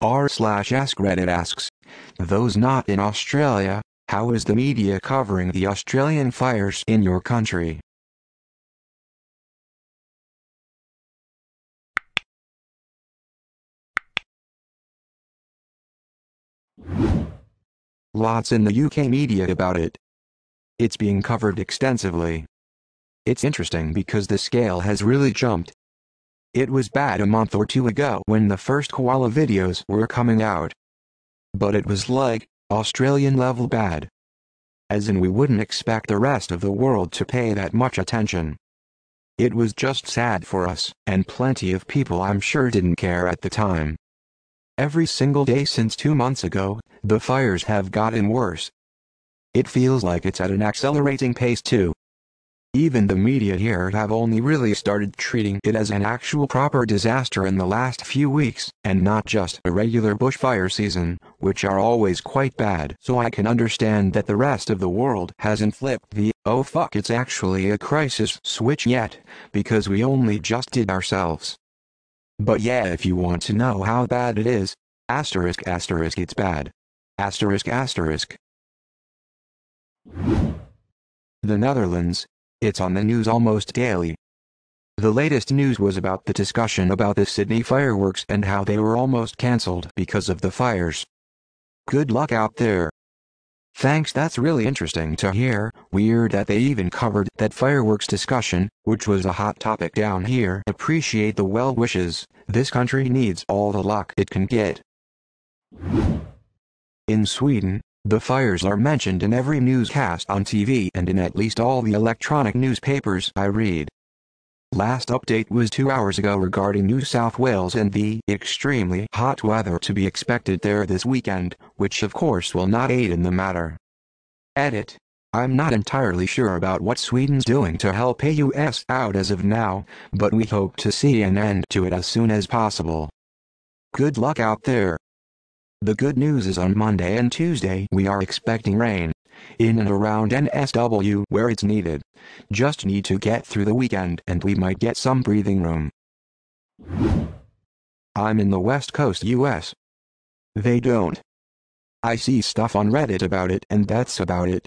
r/AskReddit asks, those not in Australia, how is the media covering the Australian fires in your country? Lots in the UK media about it. It's being covered extensively. It's interesting because the scale has really jumped. It was bad a month or two ago when the first koala videos were coming out. But it was like, Australian level bad. As in we wouldn't expect the rest of the world to pay that much attention. It was just sad for us, and plenty of people I'm sure didn't care at the time. Every single day since 2 months ago, the fires have gotten worse. It feels like it's at an accelerating pace too. Even the media here have only really started treating it as an actual proper disaster in the last few weeks, and not just a regular bushfire season, which are always quite bad. So I can understand that the rest of the world hasn't flipped the, oh fuck it's actually a crisis switch yet, because we only just did ourselves. But yeah, if you want to know how bad it is, asterisk asterisk it's bad. Asterisk asterisk. The Netherlands. It's on the news almost daily. The latest news was about the discussion about the Sydney fireworks and how they were almost cancelled because of the fires. Good luck out there. Thanks, that's really interesting to hear. Weird that they even covered that fireworks discussion, which was a hot topic down here. Appreciate the well wishes. This country needs all the luck it can get. In Sweden, the fires are mentioned in every newscast on TV and in at least all the electronic newspapers I read. Last update was 2 hours ago regarding New South Wales and the extremely hot weather to be expected there this weekend, which of course will not aid in the matter. Edit. I'm not entirely sure about what Sweden's doing to help us out as of now, but we hope to see an end to it as soon as possible. Good luck out there. The good news is on Monday and Tuesday we are expecting rain, in and around NSW where it's needed. Just need to get through the weekend and we might get some breathing room. I'm in the West Coast US. They don't. I see stuff on Reddit about it and that's about it.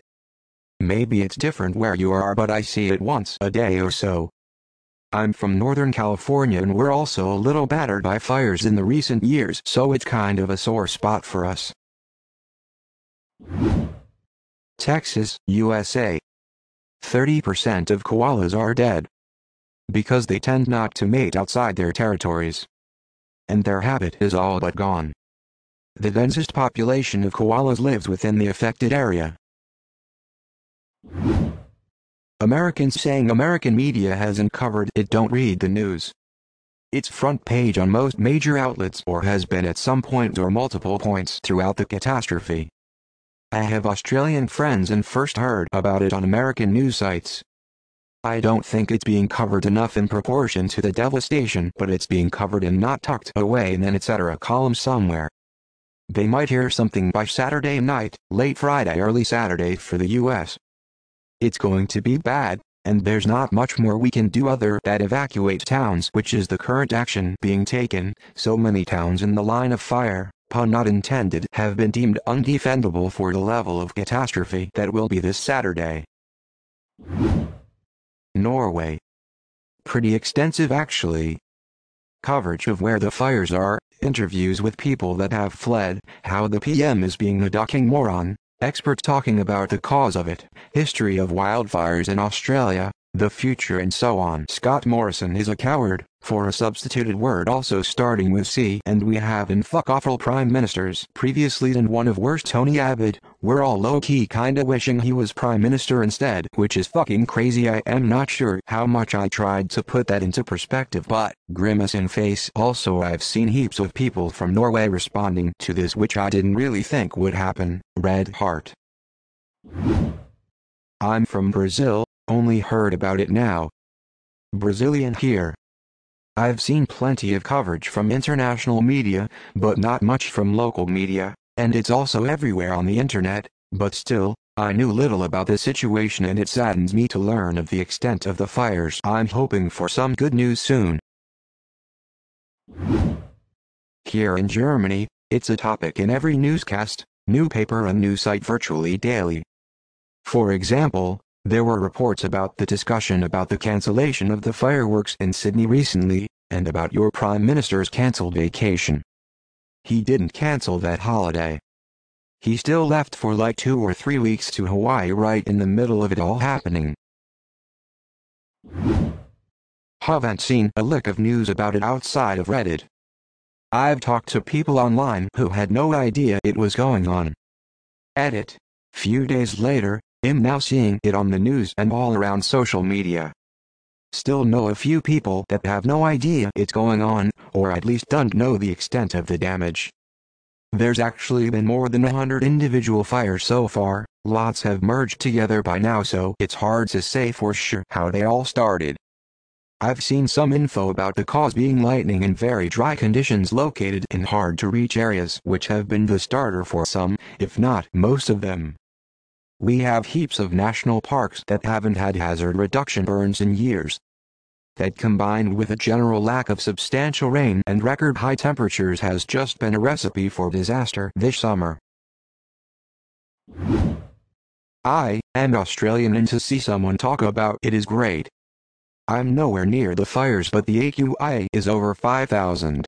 Maybe it's different where you are but I see it once a day or so. I'm from Northern California and we're also a little battered by fires in the recent years, so it's kind of a sore spot for us. Texas, USA. 30% of koalas are dead. Because they tend not to mate outside their territories. And their habit is all but gone. The densest population of koalas lives within the affected area. Americans saying American media hasn't covered it. Don't read the news. It's front page on most major outlets or has been at some point or multiple points throughout the catastrophe. I have Australian friends and first heard about it on American news sites. I don't think it's being covered enough in proportion to the devastation, but it's being covered and not tucked away in an etc. column somewhere. They might hear something by Saturday night, late Friday, early Saturday for the US. It's going to be bad, and there's not much more we can do other than evacuate towns, which is the current action being taken. So many towns in the line of fire, pun not intended, have been deemed undefendable for the level of catastrophe that will be this Saturday. Norway. Pretty extensive actually. Coverage of where the fires are, interviews with people that have fled, how the PM is being a ducking moron, experts talking about the cause of it, history of wildfires in Australia, the future and so on. Scott Morrison is a coward, for a substituted word also starting with C, and we have in fuck awful prime ministers previously and one of worst Tony Abbott. We're all low-key kinda wishing he was prime minister instead, which is fucking crazy. I am not sure how much I tried to put that into perspective, but grimace in face. Also I've seen heaps of people from Norway responding to this, which I didn't really think would happen. Red heart. I'm from Brazil, only heard about it now. Brazilian here. I've seen plenty of coverage from international media, but not much from local media, and it's also everywhere on the internet, but still, I knew little about the situation and it saddens me to learn of the extent of the fires. I'm hoping for some good news soon. Here in Germany, It's a topic in every newscast, newspaper and news site virtually daily. For example, there were reports about the discussion about the cancellation of the fireworks in Sydney recently, and about your Prime Minister's cancelled vacation. He didn't cancel that holiday. He still left for like 2 or 3 weeks to Hawaii right in the middle of it all happening. Haven't seen a lick of news about it outside of Reddit. I've talked to people online who had no idea it was going on. Edit. Few days later, I'm now seeing it on the news and all around social media. Still know a few people that have no idea it's going on, or at least don't know the extent of the damage. There's actually been more than 100 individual fires so far, lots have merged together by now, so it's hard to say for sure how they all started. I've seen some info about the cause being lightning and very dry conditions located in hard-to-reach areas, which have been the starter for some, if not most of them. We have heaps of national parks that haven't had hazard reduction burns in years. That combined with a general lack of substantial rain and record high temperatures has just been a recipe for disaster this summer. I am Australian, and to see someone talk about it is great. I'm nowhere near the fires, but the AQI is over 5,000.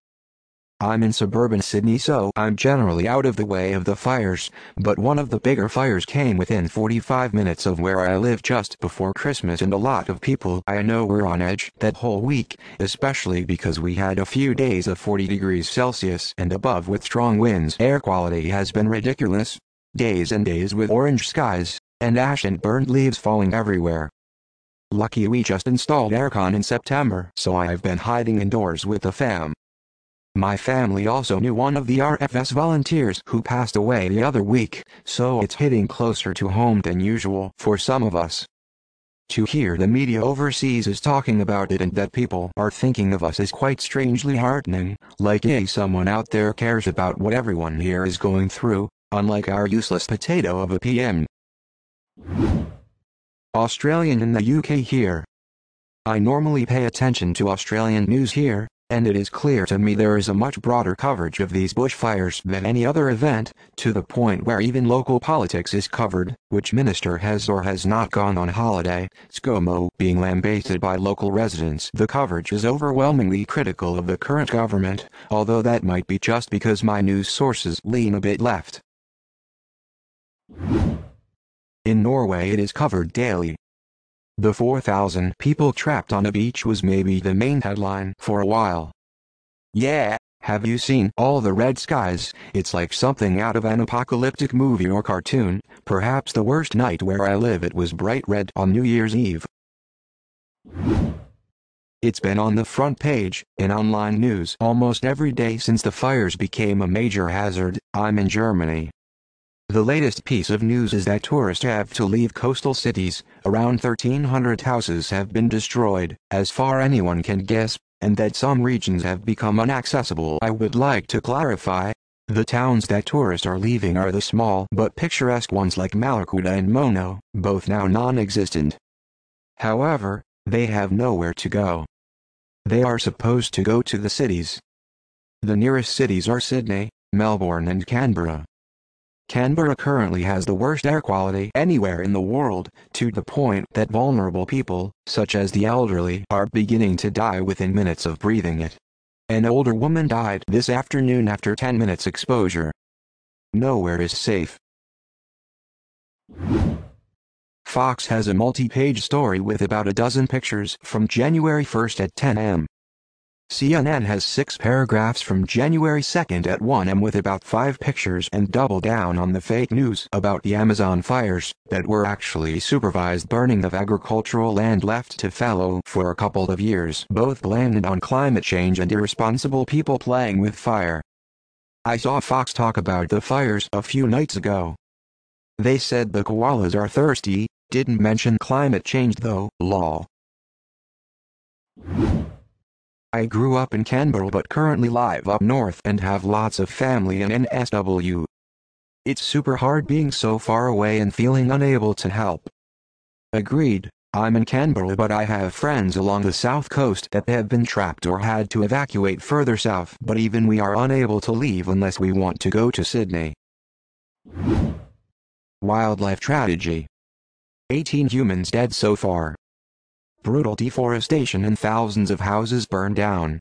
I'm in suburban Sydney, so I'm generally out of the way of the fires, but one of the bigger fires came within 45 minutes of where I live just before Christmas, and a lot of people I know were on edge that whole week, especially because we had a few days of 40 degrees Celsius and above with strong winds. Air quality has been ridiculous. Days and days with orange skies, and ash and burned leaves falling everywhere. Lucky we just installed aircon in September, so I've been hiding indoors with the fam. My family also knew one of the RFS volunteers who passed away the other week, so it's hitting closer to home than usual for some of us. To hear the media overseas is talking about it and that people are thinking of us is quite strangely heartening, like someone out there cares about what everyone here is going through, unlike our useless potato of a PM. Australian in the UK here. I normally pay attention to Australian news here, and it is clear to me there is a much broader coverage of these bushfires than any other event, to the point where even local politics is covered, which minister has or has not gone on holiday, ScoMo being lambasted by local residents. The coverage is overwhelmingly critical of the current government, although that might be just because my news sources lean a bit left. In Norway it is covered daily. The 4,000 people trapped on a beach was maybe the main headline for a while. Yeah, have you seen all the red skies? It's like something out of an apocalyptic movie or cartoon. Perhaps the worst night where I live it was bright red on New Year's Eve. It's been on the front page, in online news, almost every day since the fires became a major hazard. I'm in Germany. The latest piece of news is that tourists have to leave coastal cities. Around 1,300 houses have been destroyed, as far anyone can guess, and that some regions have become inaccessible. I would like to clarify. The towns that tourists are leaving are the small but picturesque ones like Malakuta and Mono, both now non-existent. However, they have nowhere to go. They are supposed to go to the cities. The nearest cities are Sydney, Melbourne and Canberra. Canberra currently has the worst air quality anywhere in the world, to the point that vulnerable people, such as the elderly, are beginning to die within minutes of breathing it. An older woman died this afternoon after 10 minutes exposure. Nowhere is safe. Fox has a multi-page story with about a dozen pictures from January 1st at 10 a.m. CNN has 6 paragraphs from January 2nd at 1 a.m. with about 5 pictures and double down on the fake news about the Amazon fires that were actually supervised burning of agricultural land left to fallow for a couple of years, both blamed on climate change and irresponsible people playing with fire. I saw Fox talk about the fires a few nights ago. They said the koalas are thirsty, didn't mention climate change though, lol. I grew up in Canberra but currently live up north and have lots of family in NSW. It's super hard being so far away and feeling unable to help. Agreed. I'm in Canberra, but I have friends along the south coast that have been trapped or had to evacuate further south, but even we are unable to leave unless we want to go to Sydney. Wildlife tragedy. 18 humans dead so far. Brutal deforestation and thousands of houses burned down.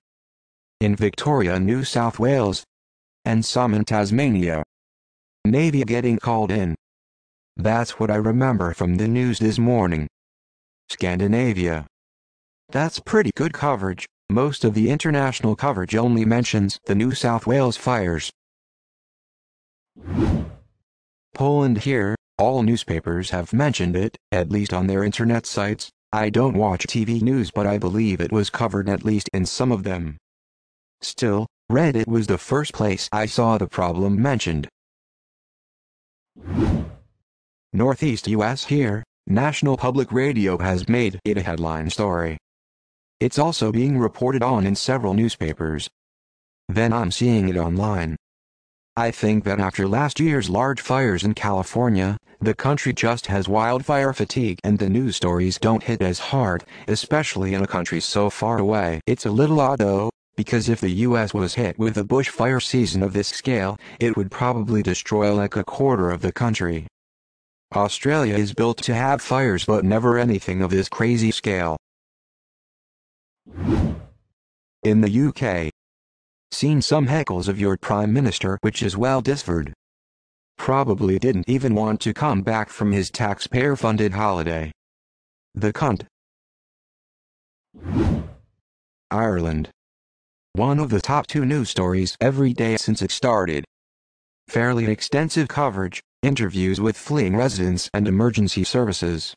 In Victoria, New South Wales. And some in Tasmania. Navy getting called in. That's what I remember from the news this morning. Scandinavia. That's pretty good coverage. Most of the international coverage only mentions the New South Wales fires. Poland here, all newspapers have mentioned it, at least on their internet sites. I don't watch TV news, but I believe it was covered at least in some of them. Still, Reddit was the first place I saw the problem mentioned. Northeast US here, National Public Radio has made it a headline story. It's also being reported on in several newspapers. Then I'm seeing it online. I think that after last year's large fires in California, the country just has wildfire fatigue and the news stories don't hit as hard, especially in a country so far away. It's a little odd though, because if the US was hit with a bushfire season of this scale, it would probably destroy like a quarter of the country. Australia is built to have fires but never anything of this crazy scale. In the UK. Seen some heckles of your Prime Minister, which is well deserved. Probably didn't even want to come back from his taxpayer-funded holiday. The cunt. Ireland. One of the top 2 news stories every day since it started. Fairly extensive coverage, interviews with fleeing residents and emergency services.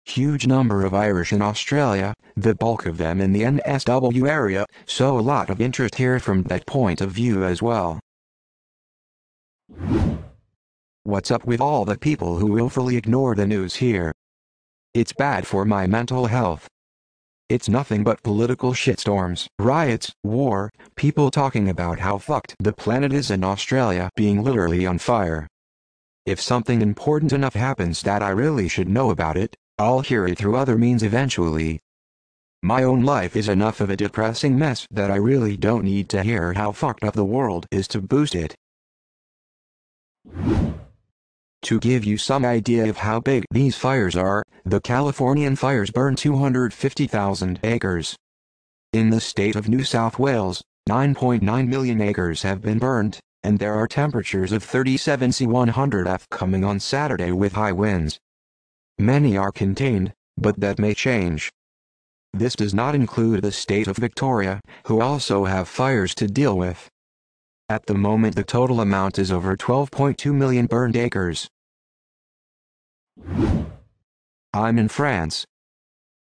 Huge number of Irish in Australia, the bulk of them in the NSW area, so a lot of interest here from that point of view as well. What's up with all the people who willfully ignore the news here? It's bad for my mental health. It's nothing but political shitstorms, riots, war, people talking about how fucked the planet is and Australia being literally on fire. If something important enough happens that I really should know about it, I'll hear it through other means eventually. My own life is enough of a depressing mess that I really don't need to hear how fucked up the world is to boost it. To give you some idea of how big these fires are, the Californian fires burned 250,000 acres. In the state of New South Wales, 9.9 million acres have been burned, and there are temperatures of 37°C-100°F coming on Saturday with high winds. Many are contained, but that may change. This does not include the state of Victoria, who also have fires to deal with. At the moment the total amount is over 12.2 million burned acres. I'm in France.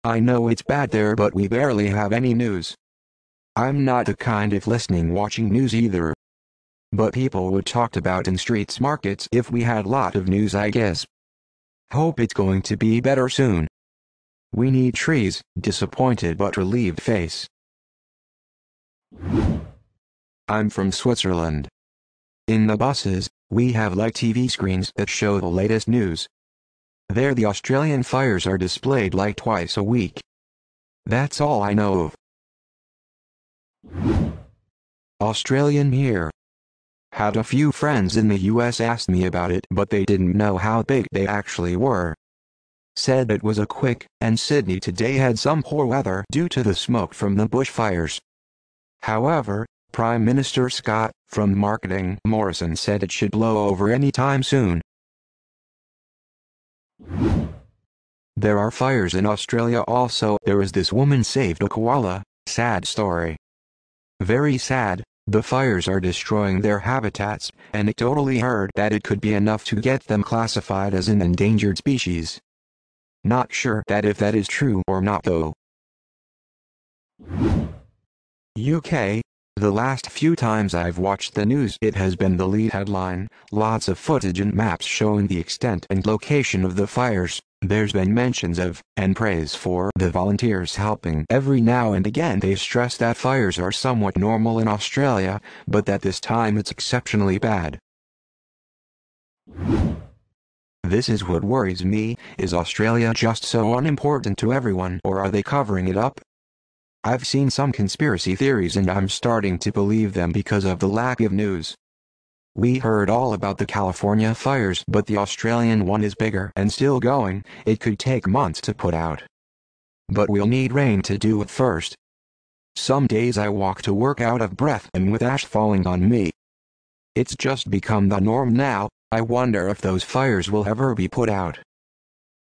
I know it's bad there, but we barely have any news. I'm not the kind of watching news either. But people would talk about in streets markets if we had lot of news, I guess. Hope it's going to be better soon. We need trees, disappointed but relieved face. I'm from Switzerland. In the buses, we have like TV screens that show the latest news. There the Australian fires are displayed like twice a week. That's all I know of. Australian here. Had a few friends in the US asked me about it, but they didn't know how big they actually were. Said it was a quick, and Sydney today had some poor weather due to the smoke from the bushfires. However, Prime Minister Scott, from Marketing Morrison, said it should blow over any time soon. There are fires in Australia also. There is this woman saved a koala, sad story. Very sad. The fires are destroying their habitats, and it totally heard that it could be enough to get them classified as an endangered species. Not sure that if that is true or not though. UK. The last few times I've watched the news it has been the lead headline, lots of footage and maps showing the extent and location of the fires. There's been mentions of, and praise for, the volunteers helping. Every now and again they stress that fires are somewhat normal in Australia, but that this time it's exceptionally bad. This is what worries me. Is Australia just so unimportant to everyone, or are they covering it up? I've seen some conspiracy theories and I'm starting to believe them because of the lack of news. We heard all about the California fires, but the Australian one is bigger and still going. It could take months to put out. But we'll need rain to do it first. Some days I walk to work out of breath and with ash falling on me. It's just become the norm now. I wonder if those fires will ever be put out.